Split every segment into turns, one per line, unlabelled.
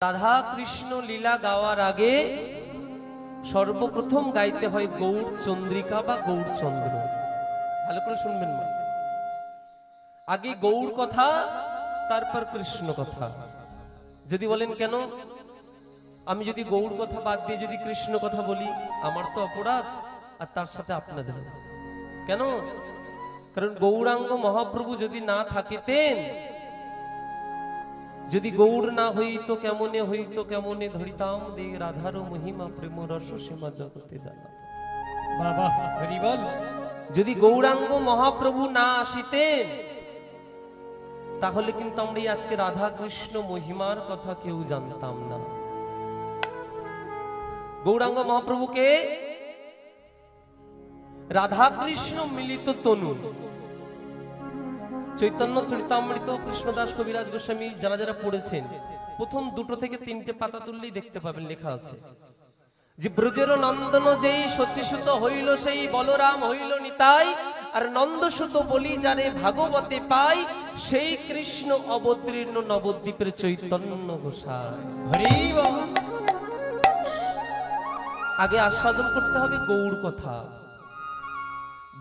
রাধা কৃষ্ণ লীলা গাওয়ার আগে সর্বপ্রথম গাইতে হয় গৌর চন্দ্রিকা বা গৌর চন্দ্র। ভালো করে শুনবেন না, আগে গৌর কথা তারপর কৃষ্ণ কথা। যদি বলেন কেন, আমি যদি গৌর কথা বাদ দিয়ে যদি কৃষ্ণ কথা বলি আমার তো অপরাধ, আর তার সাথে আপনাদের কেন? কারণ গৌরাঙ্গ মহাপ্রভু যদি না থাকিতেন, যদি গৌর না হইতো কেমনে হইতো কেমনে ধরিতাম দে রাধার মহিমা প্রেম রস সীমা জগতে জানা।
বাবা হরি বল।
যদি গৌরাঙ্গ মহাপ্রভু না আসিতেন তাহলে কিন্তু আমরা আজকে রাধা কৃষ্ণ মহিমার কথা কেউ জানতাম না। গৌরাঙ্গ মহাপ্রভুকে রাধা কৃষ্ণ মিলিত তনু, চৈতন্য চরিতামৃত কৃষ্ণদাস কবিরাজ গোস্বামী যারা যারা পড়েছেন প্রথম দুটো থেকে তিনটে পাতা তুললেই দেখতে পাবেন লেখা আছে যে ব্রজের নন্দন যেই সচিসুত হইল সেই বলরাম হইল নিতাই, আর নন্দসুত বলি যারে ভাগবতে পাই সেই কৃষ্ণ অবতীর্ণ নবদ্বীপের চৈতন্য গোসাই।
হরি বল।
আগে আস্বাদন করতে হবে গৌর কথা।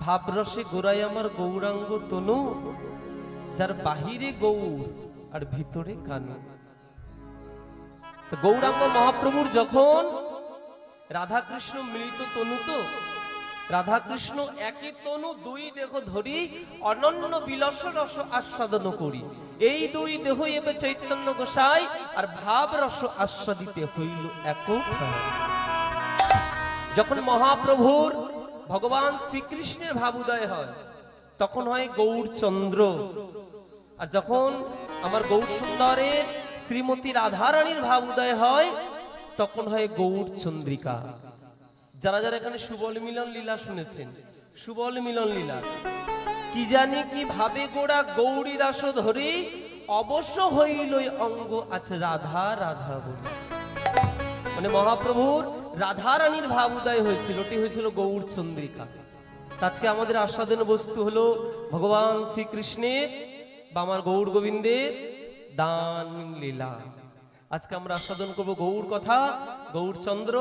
ভাবরসে গোড়ায় আমার গৌরাঙ্গ তনু, যার বাহিরে গৌর আর ভিতরে কানু। গৌরাঙ্গ মহাপ্রভুর যখন রাধা কৃষ্ণ মিলিত তনু, তো রাধা কৃষ্ণ একই তনু দুই দেহ ধরি অনন্য বিলাস রস আস্বাদন করি, এই দুই দেহ এবে চৈতন্য গোসাই আর ভাব রস আস্বাদিতে হইল একতা। যখন মহাপ্রভুর ভগবান শ্রীকৃষ্ণের ভাব উদয় হয় তখন হয় গৌর চন্দ্র, আর যখন আমার গৌর সুন্দরের শ্রীমতী রাধারানীর ভাব উদয় হয় তখন হয় গৌর চন্দ্রিকা। যারা যারা এখানে সুবল মিলন লীলা শুনেছেন, সুবল মিলন লীলা কি জানি কি ভাবে গোড়া গৌরী দাস ধরি অবশ্য হইল অঙ্গ আছে রাধা রাধা বলি। মানে মহাপ্রভুর রাধারানীর ভাব উদয় হয়েছিল, ওটি হয়েছিল গৌর চন্দ্রিকা। আজকে আমাদের আস্বাদন বস্তু হলো ভগবান শ্রীকৃষ্ণের বা আমার গৌর গোবিন্দের দান লীলা। আজকে আমরা আস্বাদন করব গৌর কথা, গৌর চন্দ্র।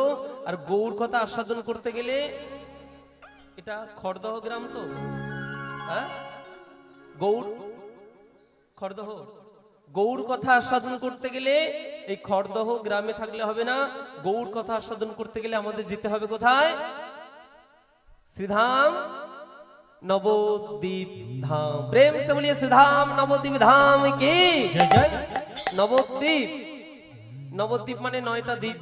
আর গৌর কথা আস্বাদন করতে গেলে, এটা খড়দহ গ্রাম তো, হ্যাঁ গৌর খড়দহ, গৌর কথা আস্বাদন করতে গেলে এই খড়দহ গ্রামে থাকলে হবে না। গৌর কথা আস্বাদন করতে গেলে আমাদের যেতে হবে কোথায়? শ্রীধাম নবদ্বীপ ধাম। প্রেম से बोलिए श्रीधाम नवद्वीप धाम की
জয় জয়।
নবদ্বীপ, নবদ্বীপ মানে 9টা দ্বীপ,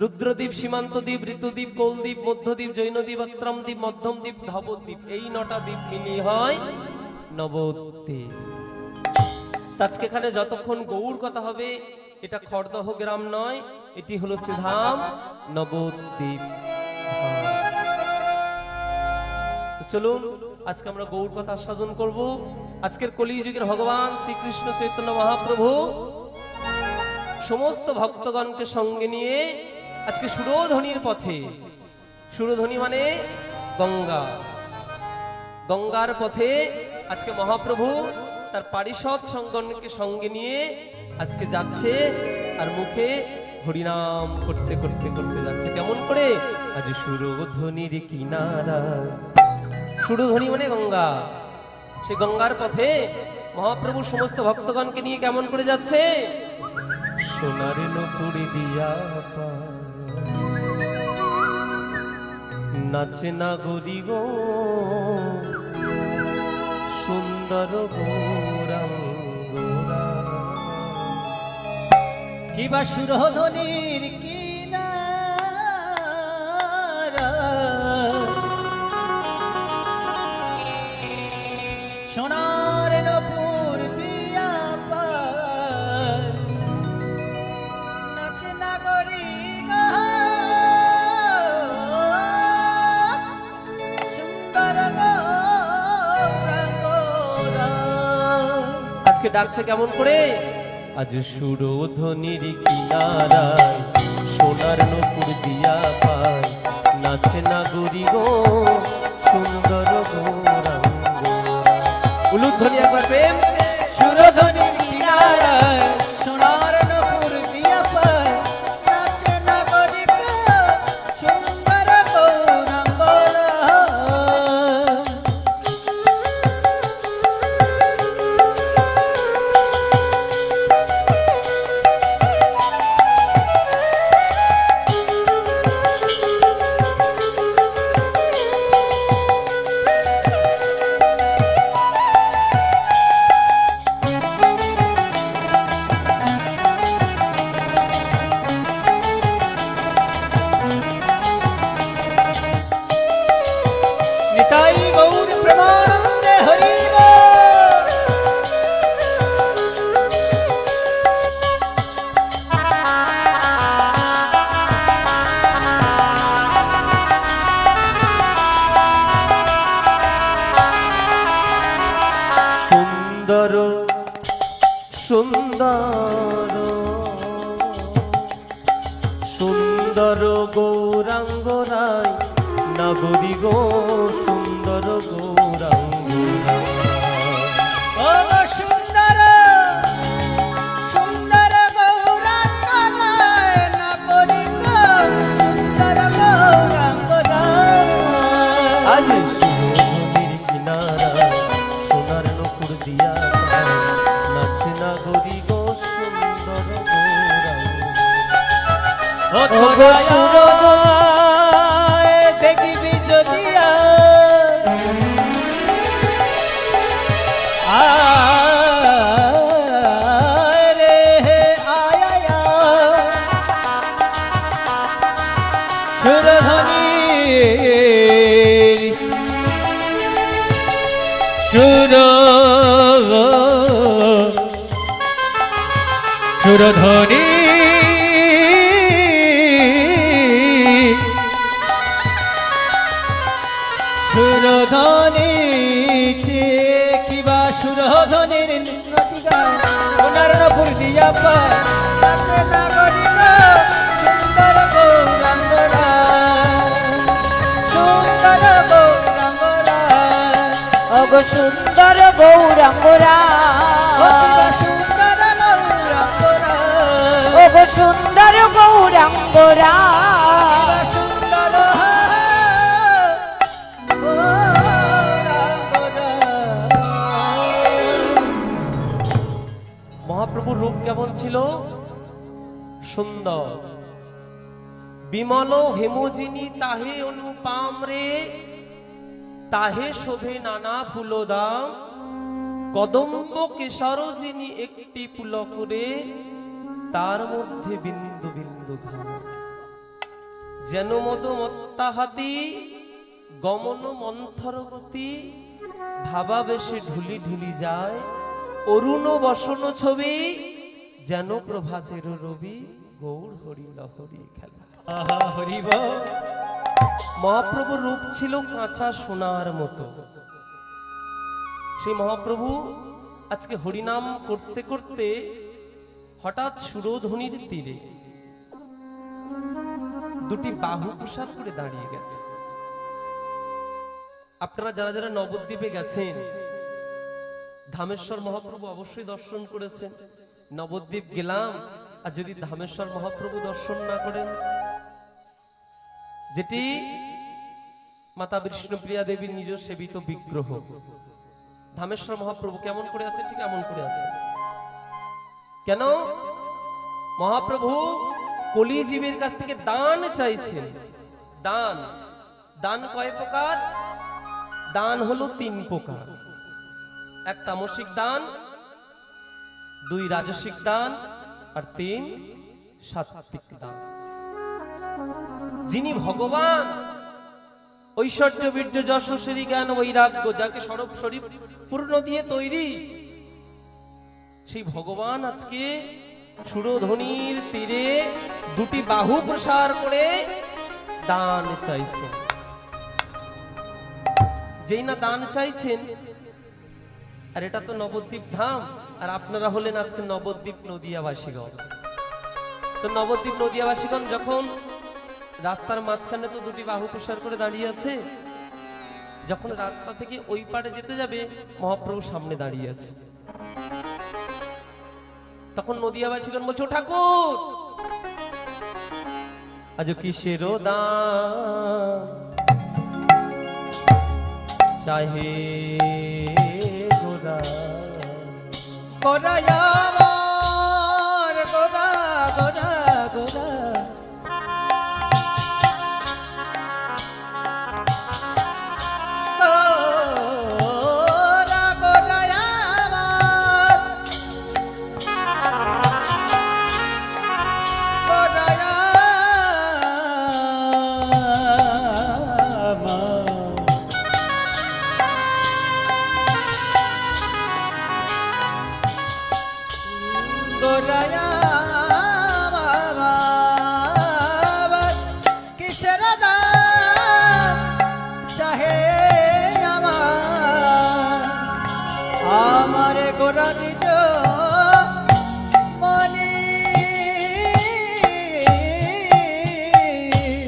রুদ্রদ্বীপ, সীমান্ত দ্বীপ, ঋতুদ্বীপ, কৌলদ্বীপ, মধ্যদ্বীপ, জৈনদ্বীপ, অত্রম দ্বীপ, মধ্যম দ্বীপ, নবদ্বীপ। এই 9টা দ্বীপ মিলিয়ে হয় নবদ্বীপ। আজকে এখানে যতক্ষণ গৌর কথা হবে, এটা খড়দহ গ্রাম নয়, এটি হলো শ্রীধাম নবদ্বীপ। চলুন আজকে আমরা গৌর কথা আস্বাদন করব। আজকের কলিযুগের ভগবান শ্রীকৃষ্ণ চৈতন্য মহাপ্রভু সমস্ত ভক্তগণকে সঙ্গে নিয়ে আজকে সুরধ্বনির পথে, সুরধ্বনি মানে গঙ্গা, গঙ্গার পথে আজকে মহাপ্রভু তার পারিষদ সঙ্গণকে সঙ্গে নিয়ে আজকে যাচ্ছে, আর মুখে হরিনাম করতে করতে করতে যাচ্ছে। কেমন করে? আজ সুরধ্বনির কিনারা, সুরধ্বনি মানে গঙ্গা, সেই গঙ্গার পথে মহাপ্রভু সমস্ত ভক্তগণকে নিয়ে কেমন করে যাচ্ছে? সোনার নকুর দিয়া নাচে না গরি গো সুন্দর গৌরাঙ্গরা।
কিবা সুরধ্বনির কিনারা, সোনার নপুর দিয়া পায়, নাচে নাগরি গো সুন্দর গৌরাঙ্গরা।
আজকে ডাকছে কেমন করে? আজ সুরধ্বনির কিনারায় সোনার নকুর দিয়া পায়, নাচে না গরি গো সুন্দর গৌরাঙ্গরা। উলুধ্বনি একবার প্রেম।
সুরধ্বনির কিনারায় সোনার নপুর দিয়া পায়,
সুন্দর গৌরাঙ্গ রায় নাগরী গো সুন্দর গৌরাঙ্গ
ও গো সুন্দর সুন্দর গৌরাঙ্গ রায় নাগরী গো সুন্দর গৌরাঙ্গ রায়
আজ নদীর কিনারা সোনার নকুর দিয়া নাচে নাগরী গো সুন্দর গৌরাঙ্গ
ও তোরায় দেখিবি যদিয়া আয় রে আয় আয় সুরধনী সুরধনী সুরধনী কিবা সুরধনীর নদী গায় সোনার নপুর দিয়া পায় নাচে নাগরী গো সুন্দর গৌরাঙ্গ রায় সুন্দর গৌরাঙ্গ রায়
অগ সুন্দর গৌরাঙ্গ
ও কিবা
রায়
সুন্দর গৌরাঙ্গ রায়
অগ সুন্দর গৌরাঙ্গ রায়
কিবা সুন্দর গৌরাঙ্গ রায়
মহাপ্রভুর রূপ কেমন ছিল? সুন্দর। বিমল হেমজিনী তাহে অনুপাম রে তাহে শোভে নানা ফুলদাম কদম্ব কেশর যিনি একটি পুলক রে তার মধ্যে বিন্দু বিন্দু ঘাম যেন মদ মত্তাহাতি গমন মন্থর গতি ভাবাবেশে ঢুলি ঢুলি যায় অরুণ বসন ছবি যেন প্রভাতের রবি গৌর হরি লহরি খেলা।
আহা হরিব
মহাপ্রভুর রূপ ছিল কাঁচা সোনার মতো। সেই মহাপ্রভু আজকে হরিনাম করতে করতে হঠাৎ সুরধ্বনির তীরে দুটি বাহু প্রসার করে দাঁড়িয়ে গেছে। আপনারা যারা যারা নবদ্বীপে গেছেন ধামেশ্বর মহাপ্রভু অবশ্যই দর্শন করেছেন। নবদ্বীপ গেলাম আর যদি ধামেশ্বর মহাপ্রভু দর্শন না করেন, যেটি মাতা বিষ্ণুপ্রিয়া দেবীর নিজ সেবিত বিগ্রহ, ধামেশ্বর মহাপ্রভু কেমন করে আছে? ঠিক এমন করে আছে। কেন? মহাপ্রভু কলিজীবের কাছ থেকে দান চাইছেন। দান দান কয় প্রকার? দান হলো 3 প্রকার। এক তামসিক দান, 2 রাজসিক দান আর 3 সাত্ত্বিক দান। যিনি ভগবান ঐশ্বর্য বীর্য যশস্বী জ্ঞান বৈরাগ্য, যাকে সরব শরীর পূর্ণ দিয়ে তৈরি, সেই ভগবান আজকে সুরধ্বনির তীরে দুটি বাহু প্রসার করে দান চাইছেন। যেই না দান চাইছেন, আর এটা তো নবদ্বীপ ধাম, আর আপনারা হলেন আজকে নবদ্বীপ নদিয়াবাসীগণ। তো নবদ্বীপ নদিয়াবাসীগণ যখন রাস্তার মাঝখানে তো দুটি বাহু প্রসার করে দাঁড়িয়ে আছে, যখন রাস্তা থেকে ওই পারে যেতে যাবে মহাপ্রভু সামনে দাঁড়িয়ে আছে, তখন নদিয়াবাসীগণ বলছে, ঠাকুর আজ কিসের দান চাহে গোরা
গোরায় আমার গোরা গোরা গোরা গোরা গোরায় আমার গোরায় আমার গোরায়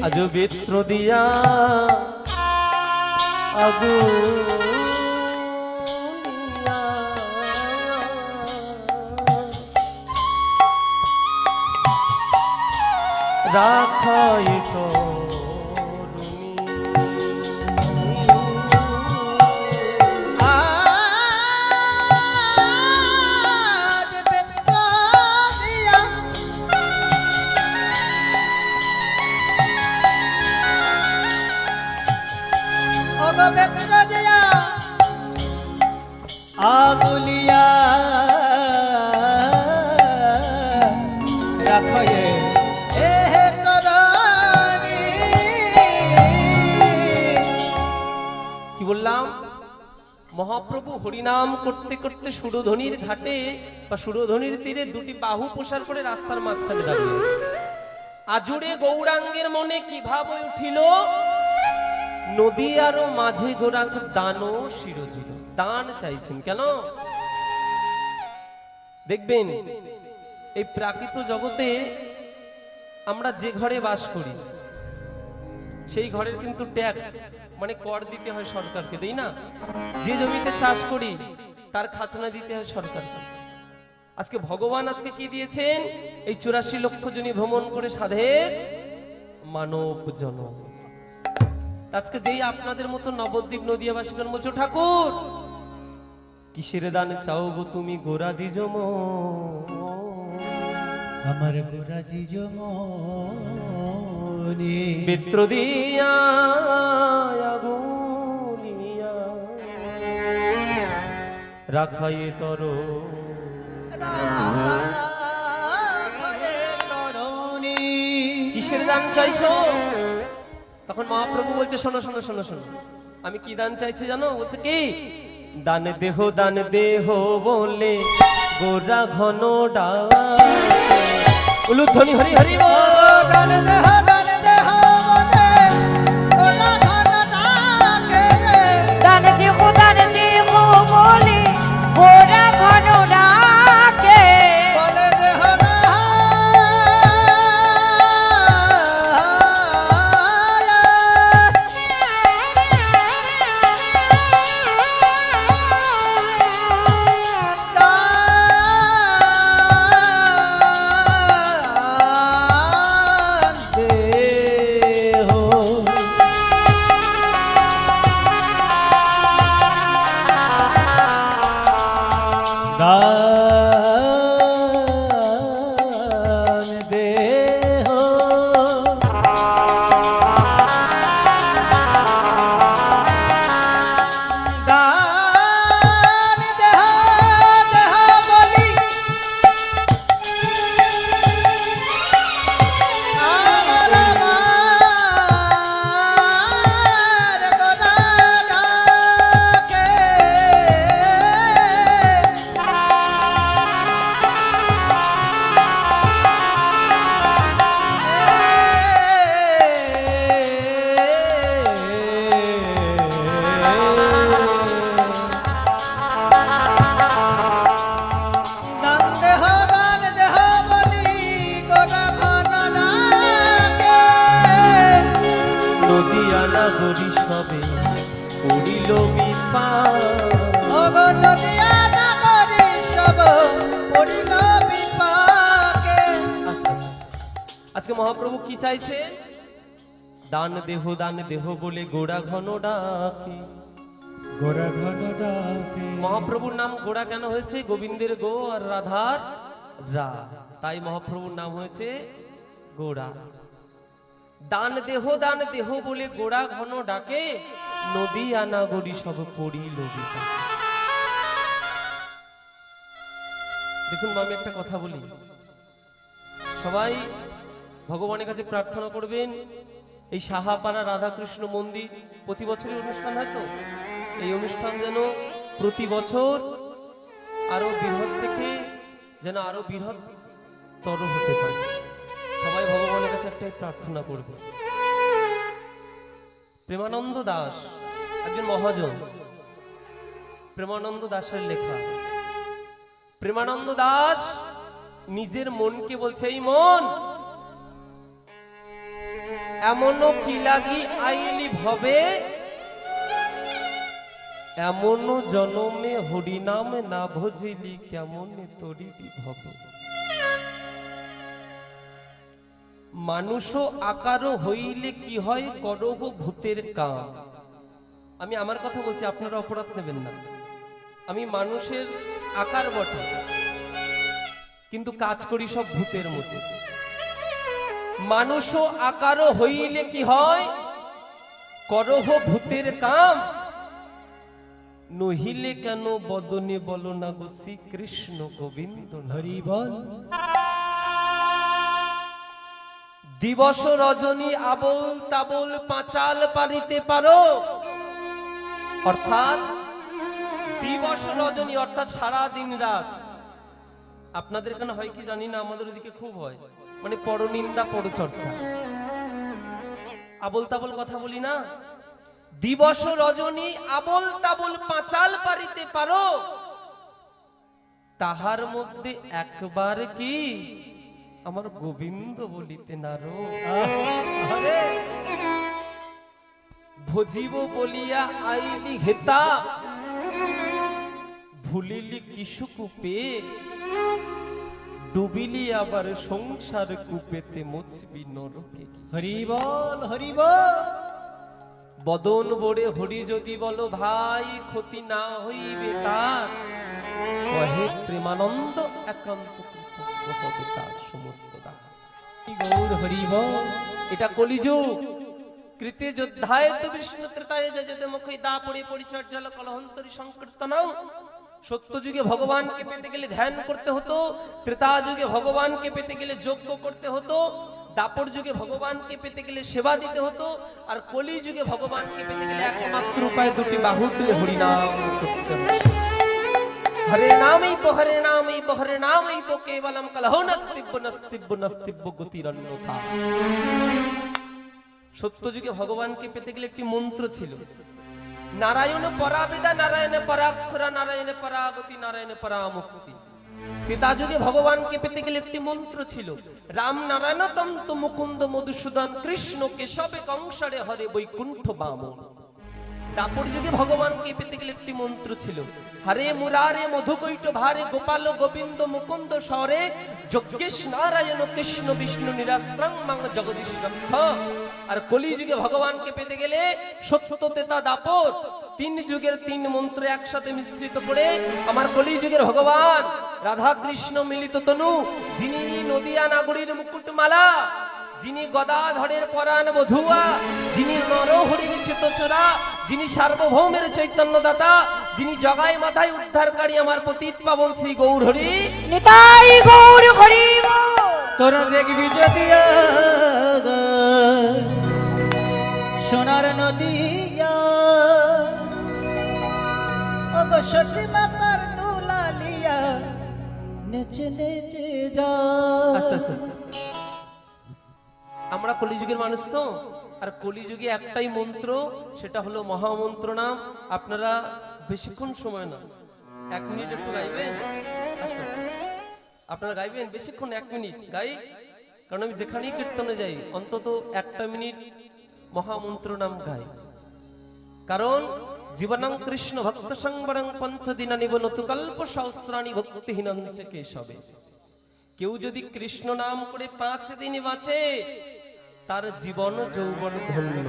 আজ বেত্র দিয়া আগুন রাখাই
আজ বেত্র দিয়া ওগো বেত্র দিয়া আগুলিয়া রাখয়ে
কি বললাম? মহাপ্রভু হরিনাম করতে করতে সুরধনির ঘাটে বা সুরধনির তীরে দুটি বাহু প্রসার করে রাস্তার মাঝখানে দাঁড়িয়ে আছে। আজুড়ে গৌরাঙ্গের মনে কি ভাব উঠিল, নদী আরো মাঝে গোড়াছে দানও শিরোজিল। দান চাইছেন কেন? দেখবেন এই প্রাকৃত জগতে আমরা যে ঘরে বাস করি সেই ঘরের কিন্তু ট্যাক্স মানে কর দিতে হয় সরকারকে, দেই না? যে জমিতে চাষ করি তার খাজনা দিতে হয় সরকারকে। আজকে ভগবান আজকে কি দিয়েছেন? এই 84 লক্ষ জনী ভ্রমণ করে সাধের মানব জনম। আজকে যেই আপনাদের মতো নবদ্বীপ নদিয়াবাসীগণ বলছো, ঠাকুর কিসের দান চাও গো তুমি গোরা দিজ
আমার গোরা জিজমনি
বেত্র দিয়া আগুনিয়া রাখাই তর কিসের দান চাইছো? তখন মহাপ্রভু বলছে, শোনো শোনো শোনো শোনো, আমি কি দান চাইছি জানো? বলছে কি? দান দেহ বলে গোরা ঘন উলুধ্বনি হরি হরি বল।
দান দেহ বলে ওরা ঘন ডাকে।
দান দেহ বলি গোরা ঘন ডাকে।
বলে দেহ
নগরী সবে করিল বিপাক।
ওগো নদিয়া নগরী সব পড়িল বিপাকে।
আজকে মহাপ্রভু কি চাইছে? দান দেহ বলে গোড়া ঘন ডাকে।
গোরা ঘন ডাকে।
মহাপ্রভুর নাম গোড়া কেন হয়েছে? গোবিন্দের গো আর রাধার রা, তাই মহাপ্রভুর নাম হয়েছে গোড়া। দান দেহ বলে গোড়া ঘন ডাকে, নদী আনা গড়ি সব পড়িল বিপাকে। দেখুন আমি একটা কথা বলি, সবাই ভগবানের কাছে প্রার্থনা করবেন এই সাহাপাড়া রাধাকৃষ্ণ মন্দির প্রতি বছরই অনুষ্ঠান হয় তো, এই অনুষ্ঠান যেন প্রতি বছর আরো বৃহৎ থেকে যেন আরো বৃহৎ তর হতে পারে। সবাই ভগবানের কাছে একটাই প্রার্থনা করবে। প্রেমানন্দ দাস একজন মহাজন, প্রেমানন্দ দাসের লেখা। প্রেমানন্দ দাস নিজের মনকে বলছে, এই মন এমনও কি লাগি আইলি ভবে, এমনও জনমে হরিনাম না ভজিলি কেমন তরি বিভবে। মানুষও আকারও হইলে কি হয়, করহ ভূতের কাম। আমি আমার কথা বলছি, আপনারা অপরাধ নেবেন না। আমি মানুষের আকার বটে, কিন্তু কাজ করি সব ভূতের মতো। মানুষও আকারও হইলে কি হয়, করহ ভূতের কাম। নহিলে কেন বদনে বলো না গো শ্রীকৃষ্ণ গোবিন্দ হরি বল। দিবস রজনী আবল তাবল পাঁচাল পারিতে পারো, অর্থাৎ দিবস রজনী অর্থাৎ সারা দিন রাত। আপনাদের এখানে হয় কি জানি না, আমাদের ওদিকে খুব হয়, মানে পরনিন্দা পরচর্চা, আবল তাবল কথা বলি না। দিবস রজনী আবল তাবল পাঁচাল পারিতে পারো, তাহার মধ্যে একবার কি আমার গোবিন্দ বলিতে নারো। ভজিব বলিয়া আইলি হেতা, ভুলিলি কিশু কূপে, ডুবিলি আবার সংসার কূপেতে মুছবি নরকে।
হরি বল হরি বল।
বদন বড়ে হরি যদি বলো ভাই, ক্ষতি না হইবে তার, কহে প্রেমানন্দ একান্ত কৃতজ্ঞ হবে তার সমস্ত দান।
গৌর হরি বল।
এটা কলিযুগ। কৃতে যোদ্ধায় তো বিষ্ণু ত্রেতায় যজতে মুখে দা পড়ে পরিচর্যাল কলহন্তরী সংকীর্তনং। সত্য যুগে ভগবানকে পেতে গেলে ধ্যান করতে হতো, ত্রেতা যুগে ভগবানকে পেতে গেলে যজ্ঞ করতে হতো, দাপর যুগে ভগবানকে পেতে গেলে সেবা দিতে হতো, আর কলি যুগে ভগবানকে পেতে গেলে একমাত্র উপায় দুটি, বাহু তুলে হরিনাম করতে হতো। হরে নামই পো হরে নামই পো হরে নামই পো কেবলম কলহ নস্তিব্য নস্তিব্য নস্তিব্য গতিরন্যথা। সত্য যুগে ভগবানকে পেতে গেলে একটি মন্ত্র ছিল, নারায়ণ পরাবেদা নারায়ণ পরাক্ষরা নারায়ণ পরাগতি নারায়ণ পরামুক্তি। ত্রেতা যুগে ভগবানকে পেতে গেলে একটি মন্ত্র ছিল, রাম নারায়ণ তন্ত মুকুন্দ মধুসূদন কৃষ্ণ কেশবে কংসারে হরে বৈকুণ্ঠ বামন। দাপর যুগে ভগবানকে পেতে গেলে একটি মন্ত্র ছিল, হরে মুরারে মধুকৈট ভারে গোপাল গোবিন্দ মুকুন্দ স্বরে যজ্ঞেশ নারায়ণ কৃষ্ণ বিষ্ণু নিরাশ্রং মাং জগদীশ রক্ষ। আর কলি যুগে ভগবানকে পেতে গেলে সত্য ত্রেতা দাপর তিন যুগের তিন মন্ত্র একসাথে মিশ্রিত করে আমার কলি যুগের ভগবান রাধা কৃষ্ণ মিলিত তনু, যিনি নদিয়া নাগরীর মুকুটমালা, যিনি গদাধরের পরাণ বধুয়া, যিনি নরহরির চিত্তচোরা, যিনি সার্বভৌমের চৈতন্য দাতা, যিনি জগায় মাথায় উদ্ধারকারী আমার পতিত পাবন শ্রী গৌর হরি
নিতাই গৌর হরি
তোরা দেখবি যদি সোনার নদিয়া, ওগো সতী মাতার দুলালিয়া নেচে নেচে যা।
আস্তে আস্তে আস্তে। আমরা কলিযুগের মানুষ তো, আর কলিযুগে একটাই মন্ত্র, সেটা হলো মহামন্ত্র নাম। আপনারা বেশিক্ষণ সময় না, 1 মিনিট একটু গাইবেন। আস্তে আস্তে। আপনারা গাইবেন বেশিক্ষণ, 1 মিনিট গাই, কারণ আমি যেখানেই কীর্তনে যাই অন্তত 1 মিনিট মহামন্ত্র নাম গাই। কারণ জীবনং কৃষ্ণ ভক্ত সংবরং পঞ্চদিনা নিবনতু কল্প সহস্রাণি ভক্তিহীনং চ কেশবে। কেউ যদি কৃষ্ণ নাম করে 5 দিন বাঁচে, তার জীবন যৌবন ধন্য।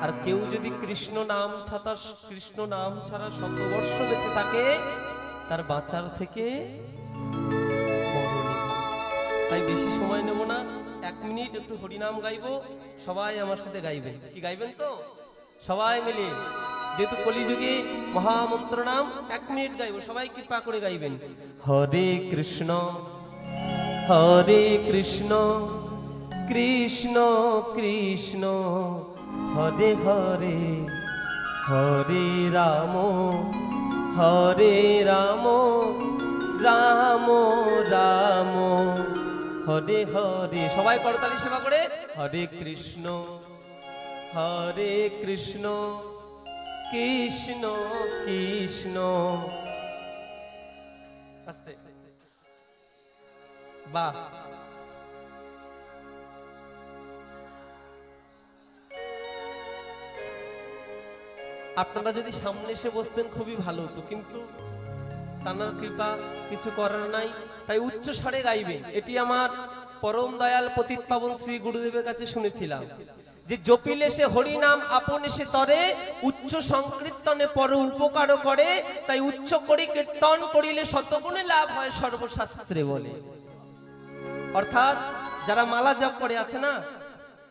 আর কেউ যদি কৃষ্ণ নাম ছাড়া 100 বর্ষ বেঁচে থাকে, তার বাঁচার থেকে মরণই ভালো। তাই বেশি সময় নেব না, 1 মিনিট একটু হরিনাম গাইবো। সবাই আমার সাথে গাইবেন। কি গাইবেন তো? সবাই মিলে, যেহেতু কলিযুগে মহামন্ত্র নাম, 1 মিনিট গাইবো, সবাই কৃপা করে গাইবেন। হরে কৃষ্ণ কৃষ্ণ কৃষ্ণ হরে হরে, হরে রাম রাম রাম হরে হরে। সবাই করতালি সেবা করে, হরে কৃষ্ণ কৃষ্ণ কৃষ্ণ। আস্তে, বাহ। আপনারা যদি সামনে এসে বসতেন খুবই ভালো হতো, কিন্তু তানার কৃপা, কিছু করার নাই। তাই উচ্চ স্বরে গাইবে। এটি আমার পরম দয়াল পতিত পাবন শ্রী গুরুদেবের কাছে শুনেছিলাম যে জপিলে সে হরি নাম আপনে সে তরে, উচ্চ সংকীর্তনে পর উপকার করে, তাই উচ্চ করি কীর্তন করিলে শতগুণে লাভ হয় সর্বশাস্ত্রে বলে। অর্থাৎ যারা মালা জপ করে আছে না,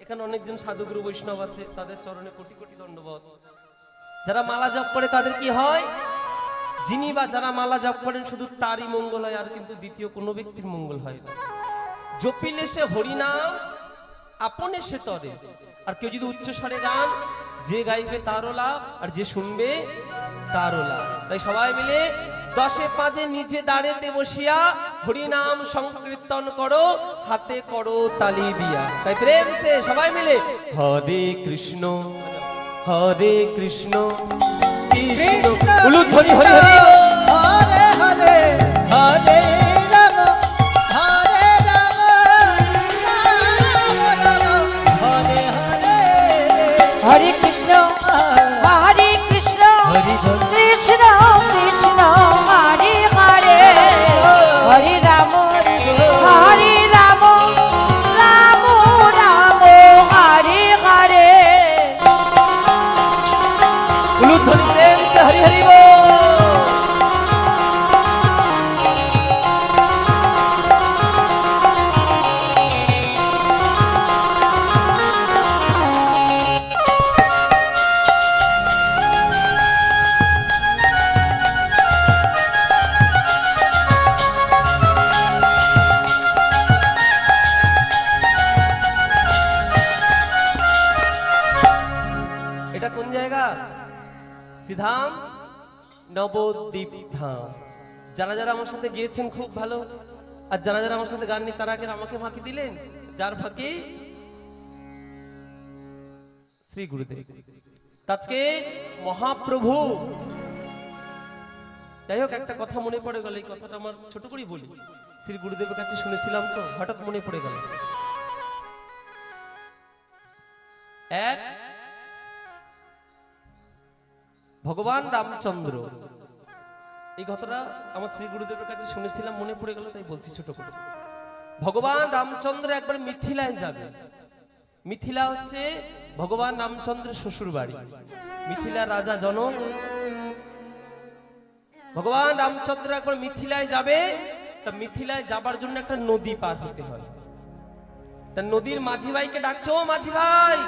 এখানে অনেকজন সাধুগুরু বৈষ্ণব আছে, তাদের চরণে কোটি কোটি দণ্ডবত। যারা মালা জপ করে তাদের কি হয়, যিনি বা যারা মালা জপ করেন শুধু তারই মঙ্গল হয়, আর কিন্তু দ্বিতীয় কোনো ব্যক্তির মঙ্গল হয় না। জপিলে সে হরিনাম আপনে সে তরে। আর কেউ যদি উচ্চ স্বরে গান, যে গাইবে তারও লাভ, আর যে শুনবে তারও লাভ। তাই সবাই মিলে 10-5 নিজে দাঁড়েতে বসিয়া হরিনাম সংকীর্তন করো, হাতে করো তালি দিয়া। তাই প্রেম সে সবাই মিলে হরে কৃষ্ণ হরে কৃষ্ণ কৃষ্ণ উলুধ্বনি হরি হরি।
হরে হরে হরে রাম হরে রাম রাম রাম হরে হরে
হরে কৃষ্ণ হরে কৃষ্ণ
হরি হরি
কৃষ্ণ কৃষ্ণ হরে হরে হরে রাম হরে রাম রাম রাম হরে হরে।
উলুধ্বনি প্রেম সে হরি হরি বল। এটা কোন জায়গা? সিধাম নবদ্বীপ ধাম। যারা যারা আমার সাথে গিয়েছেন খুব ভালো, আর যারা যারা আমার সাথে গাননি তারা আগে আমাকে ফাঁকি দিলেন, যার ফাঁকি শ্রী গুরুদেব। আজকে মহাপ্রভু, যাই হোক একটা কথা মনে পড়ে গেল, এই কথাটা আমার ছোট করেই বলি। শ্রী গুরুদেবের কাছে শুনেছিলাম তো হঠাৎ মনে পড়ে গেল। এক ভগবান রামচন্দ্র, এই কথাটা আমার শ্রী গুরুদেবের কাছে শুনেছিলাম, মনে পড়ে গেল তাই বলছি ছোট করে। ভগবান রামচন্দ্র একবার মিথিলায় যাবে। মিথিলা হচ্ছে ভগবান রামচন্দ্রের শ্বশুর বাড়ি, মিথিলা রাজা জনক। ভগবান রামচন্দ্র একবার মিথিলায় যাবে, তা মিথিলায় যাবার জন্য একটা নদী পার হতে হয়। তা নদীর মাঝি ভাইকে ডাকছে, ও মাঝি ভাই।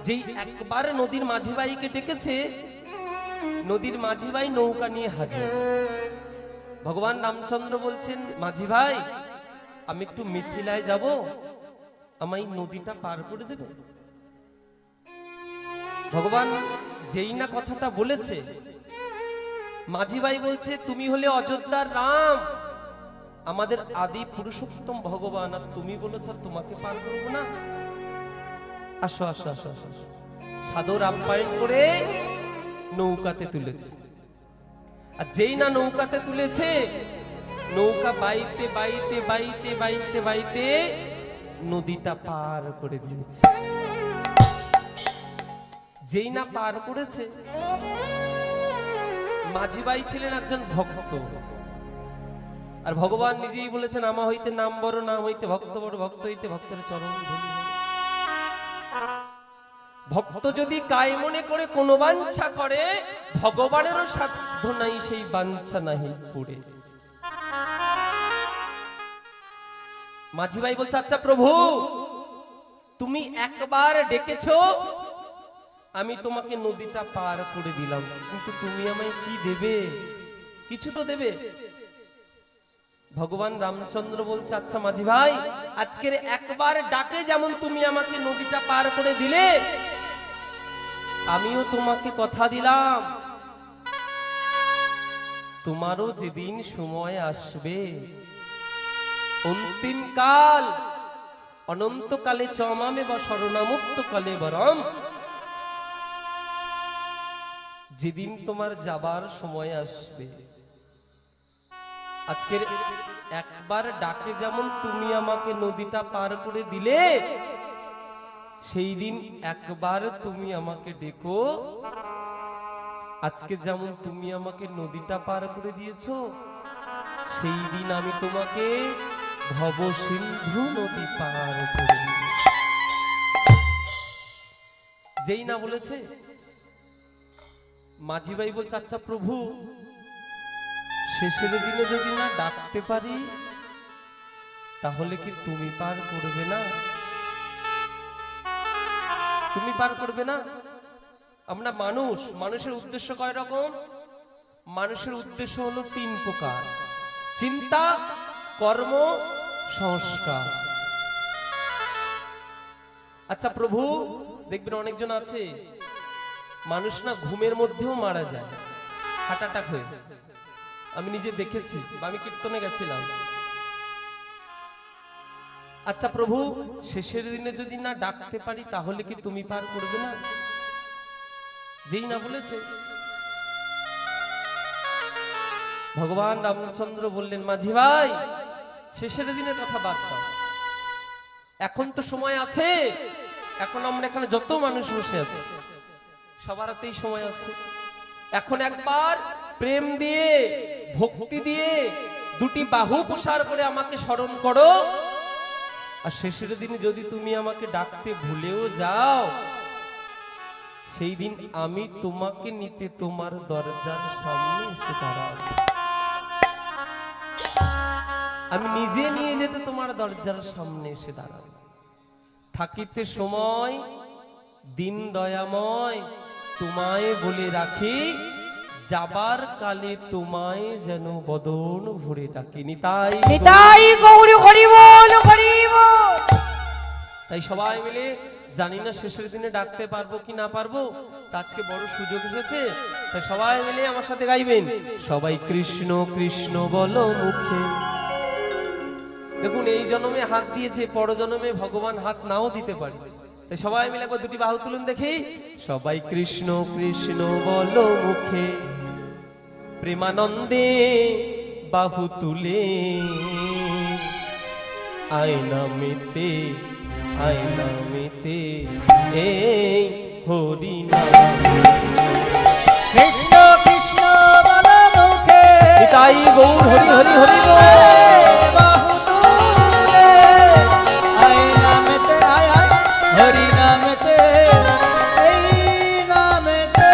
যেই একবার নদীর মাঝি ভাইকে ডেকেছে, নদীর মাঝি ভাই নৌকা নিয়ে হাজির। ভগবান রামচন্দ্র বলছেন, মাঝি ভাই আমি একটু মিথিলায় যাব, আমায় নদীটা পার করে দেবে? ভগবান যেই না কথাটা বলেছে, মাঝি ভাই বলছে, তুমি হলে অযোধ্যার রাম, আমাদের আদি পুরুষোত্তম ভগবান, আর তুমি বলেছ তোমাকে পার করবো না? আসো আসো আসো আসো। সাদর আপ্যায়ন করে নৌকাতে তুলেছে। আর যেই না নৌকাতে তুলেছে, নৌকা বাইতে বাইতে বাইতে বাইতে বাইতে নদীটা পার করে দিয়েছে। যেই না পার করেছে, মাঝি ভাই ছিলেন একজন ভক্ত, আর ভগবান নিজেই বলেছেন, আমা হইতে নাম বড়, নাম হইতে ভক্ত বড়, ভক্ত হইতে ভক্তের চরণ ধরি। ভক্ত যদি কায় মনে করে কোনো বাঞ্ছা করে, ভগবানেরও সাধ্য নাই সেই বাঞ্ছা নাহি পুরে। মাঝি ভাই বলছে, আচ্ছা প্রভু তুমি একবার ডেকেছো, আমি তোমাকে নদীটা পার করে দিলাম, কিন্তু তুমি আমায় কি দেবে? কিছু তো দেবে। ভগবান রামচন্দ্র বলছে, আচ্ছা মাঝি ভাই, আজকের একবার ডাকে যেমন তুমি আমাকে নদীটা পার করে দিলে, আমিও তোমাকে কথা দিলাম, তোমারও যেদিন সময় আসবে, অন্তিম কাল, অনন্তকালে চমামে বা শরণামুক্ত কালে বরম, যেদিন তোমার যাবার সময় আসবে, আজকের একবার ডাকে যেমন তুমি আমাকে নদীটা পার করে দিলে, সেই দিন একবার তুমি আমাকে ডেকো। আজকে যেমন তুমি আমাকে নদীটা পার করে দিয়েছো, সেই দিন আমি তোমাকে ভব সিন্ধু নদী পার করে দিব। যেই না বলেছে, মাঝি ভাই বলছে, আচ্ছা প্রভু, শেষের দিনে যদি না ডাকতে পারি তাহলে কি তুমি পার করবে না? তুমি পার করবে না? আমরা মানুষ, মানুষের উদ্দেশ্য কয় রকম? মানুষের উদ্দেশ্য হলো 3 প্রকার: চিন্তা, কর্ম, সংস্কার। আচ্ছা প্রভু, দেখবেন অনেকজন আছে, মানুষ না ঘুমের মধ্যেও মারা যায়, হার্ট অ্যাটাক হয়ে। আমি নিজে দেখেছি, আমি কীর্তনে গেছিলাম। আচ্ছা প্রভু, শেষের দিনে যদি না ডাকতে পারি তাহলে কি তুমি পার করবে না? যেই না বলেছে, ভগবান রামচন্দ্র বললেন, মাঝি ভাই, শেষের দিনের কথা বাদ দাও, এখন তো সময় আছে। এখন আমরা এখানে যত মানুষ বসে আছি সবার হাতেই সময় আছে। এখন একবার প্রেম দিয়ে, ভক্তি দিয়ে 2টি বাহু প্রসার করে আমাকে স্মরণ করো। আর শেষের দিন যদি তুমি আমাকে ডাকতে ভুলেও যাও, সেই দিন আমি তোমাকে নিতে তোমার দরজার সামনে এসে দাঁড়াবো। আমি নিজে নিয়ে যেতে তোমার দরজার সামনে এসে দাঁড়াবো। থাকিতে সময় দিন দয়াময়, তোমায় বলে রাখি, যাবার কালে তোমায় যেন বদন ভরে ডাকি। নিতাই
নিতাই গৌরী হরি বল, হরি বল।
তাই সবাই মিলে, জানি না শেষের দিনে ডাকতে পারবো কি না পারবো, তা আজকে বড় সুযোগ এসেছে, তাই সবাই মিলে আমার সাথে গাইবেন, সবাই কৃষ্ণ কৃষ্ণ বলো মুখে। দেখুন, এই জন্মে হাত দিয়েছে, পর জন্মে ভগবান হাত নাও দিতে পারে। তাই সবাই মিলে একবার 2টি বাহু তুলুন দেখি, সবাই কৃষ্ণ কৃষ্ণ বলো মুখে, প্রেমানন্দে বাহু তুলে, আয়না মেতে আয়না মেতে এই হরি নাম।
কৃষ্ণ কৃষ্ণ বলো মুখে,
তাই গৌর হরি হরি হরি বল।
বাহু তুলে, আয় নামেতে, আয় আয় হরি নামেতে, এই নামেতে।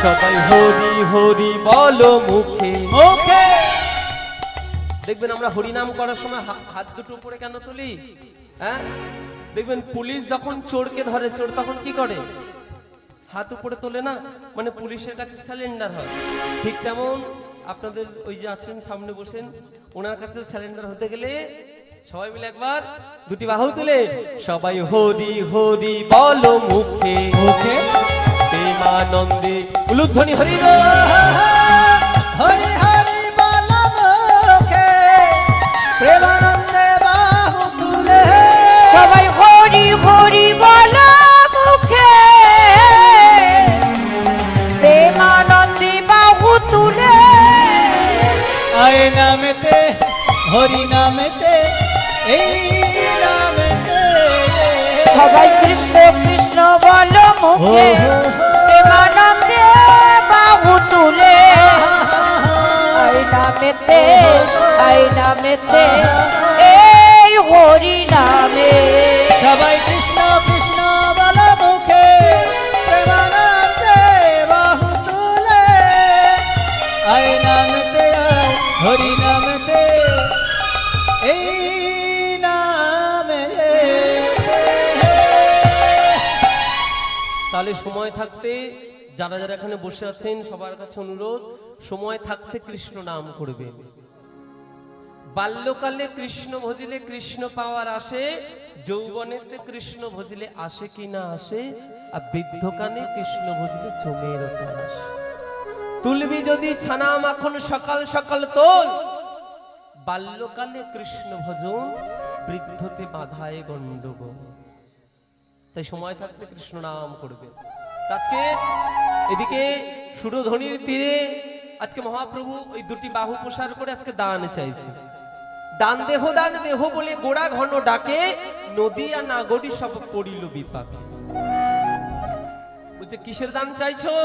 সবাই হরি হরি বলো মুখে
মুখে।
দেখবেন আমরা হরিনাম করার সময় হাত দুটো উপরে কেন তুলি? হ্যাঁ, দেখবেন পুলিশ যখন চোরকে ধরে, চোর তখন কি করে? হাত উপরে তোলে না, মানে পুলিশের কাছে স্যালেন্ডার হয়। ঠিক তেমন আপনাদের ওই যে আছেন সামনে বসেন, ওনার কাছে স্যালেন্ডার হতে গেলে সবাই মিলে একবার 2টি বাহু তুলে, সবাই হরি হরি বলো মুখে
মুখে,
প্রেমানন্দে উলুধ্বনি হরি বল।
হরি হরি বলো মুখে, প্রেমানন্দে বাহু তুলে,
সবাই হরি হরি বল মুখে, প্রেমানন্দে বাহু তুলে,
আয় নামেতে হরি নামেতে, এই নামেতে।
সবাই কৃষ্ণ কৃষ্ণ বল মুখে, প্রেমানন্দে বাহু তুলে, আই নামেতে, আই নামেতে, এই হরি নামে।
সবাই কৃষ্ণ কৃষ্ণ বলো মুখে,
তাহলে সময় থাকতে যারা যারা এখানে বসে আছেন সবার কাছে অনুরোধ, সময় থাকতে কৃষ্ণ নাম করবেন। বাল্যকালে কৃষ্ণ ভজিলে কৃষ্ণ পাওয়ার আসে, যৌবনেতে কৃষ্ণ ভজিলে আসে কি না আসে, আর বৃদ্ধকালে কৃষ্ণ ভজিলে জমের ওপর আসে। তুলবি যদি ছানা মাখন সকাল সকাল তোল, বাল্যকালে কৃষ্ণ ভজন, বৃদ্ধতে বাধায় গন্ডগোল। তাই সময় থাকতে কৃষ্ণ নাম করবে। আজকে এদিকে সুরধ্বনির তীরে আজকে মহাপ্রভু ওই দুটি বাহু প্রসার করে আজকে দান চাইছে। দান দেহ বলে গোড়া ঘন ডাকে, নদী আর নাগরী সব পড়িল বিপাকে। বলছে কিসের দান চাইছো?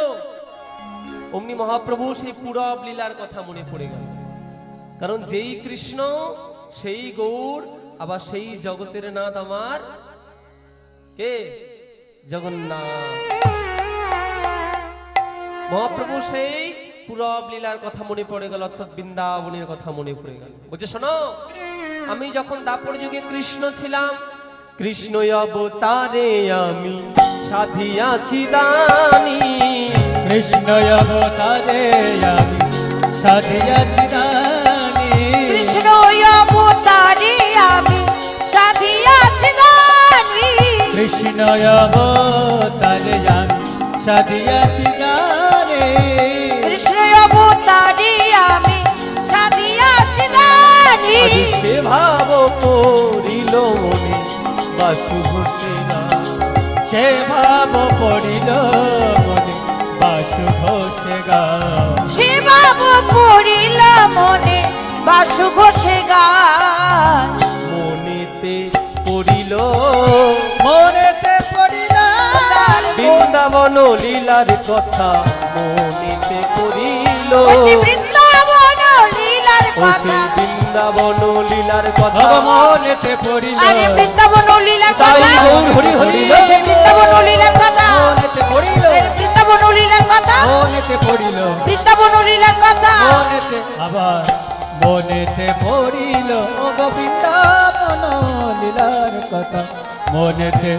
অমনি মহাপ্রভু সেই পুরব লীলার কথা মনে পড়ে গেল। কারণ যেই কৃষ্ণ সেই গৌর, আবার সেই জগতের নাথ আমার কে? জগন্নাথ। মহাপ্রভু সেই পুরব লীলার কথা মনে পড়ে গেল, অর্থাৎ বৃন্দাবনের কথা মনে পড়ে গেল। বলছে শোনো, আমি যখন দাপর যুগে কৃষ্ণ ছিলাম, কৃষ্ণ অবতারে আমি সাধিয়াছি দানি।
কৃষ্ণ অবতারে আমি সাধিয়াছি দানি।
কৃষ্ণ অবতারে আমি সাধিয়াছি দানি।
কৃষ্ণ অবতারে আমি সাধিয়াছি দানি।
কৃষ্ণ অবতারে আমি সাধিয়াছি দানি।
আজি সে ভাব পড়িল মনে বাসু ঘোষেরা।
সে ভাব পড়িল মনে বাসু ঘোষে গান।
সে ভাব পড়িল মনে বাসু ঘোষে গান।
মনেতে পড়িল,
মনেতে পড়িল
বৃন্দাবন লীলার কথা মনেতে পড়িল।
ওই যে বৃন্দাবন লীলার
ও
কথা,
সেই বৃন্দাবন লীলার কথা
মনেতে পড়িল।
আরে বৃন্দাবন লীলার
তাই
কথা,
গৌর হরি হরি
সেই বৃন্দাবন লীলার কথা,
মনেতে পড়িল।
সেই বৃন্দাবন লীলার কথা,
মনেতে পড়িল।
বৃন্দাবন লীলার কথা।
মনেতে আবার মনেতে পড়িল ও বৃন্দাবন লীলার কথা। মনেতে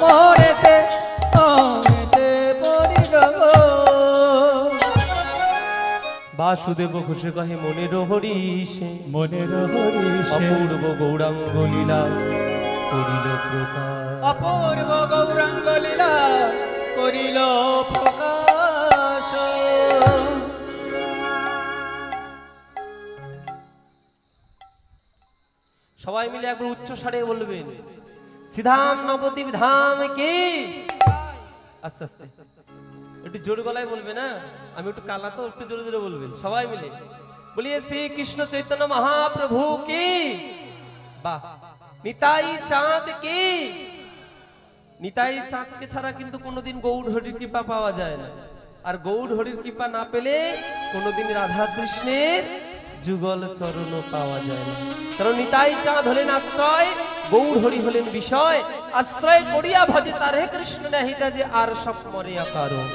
মনেতে মনেতে পড়িল।
বাসুদেব ঘোষে কহে মনের হরিষে,
মনের হরিষে
অপূর্ব গৌরাঙ্গ লীলা করিল প্রকাশ।
অপূর্ব গৌরাঙ্গ লীলা করিল প্রকাশ।
সবাই মিলে একবার উচ্চ স্বরে বলবেন, শ্রীধাম নবদ্বীপ ধাম কি। আস্তে আস্তে একটু জোর গলায় বলবে না, আমি একটু কালা তো, একটু জোরে জোরে বলবেন সবাই মিলে। বলিয়ে শ্রী কৃষ্ণ চৈতন্য মহাপ্রভু কি। বাহ। নিতাই চাঁদ কি। নিতাই চাঁদকে ছাড়া কিন্তু কোনোদিন গৌড় হরির কৃপা পাওয়া যায় না। আর গৌড় হরির কৃপা না পেলে কোনোদিন রাধা কৃষ্ণের যুগল চরণ পাওয়া যায় না। কারণ নিতাই চাঁদ হলেন আশ্রয়, গৌড় হরি হলেন বিষয়। আশ্রয় করিয়া ভজে তারে কৃষ্ণ নাহিতা যে আর সব মরে কারণ।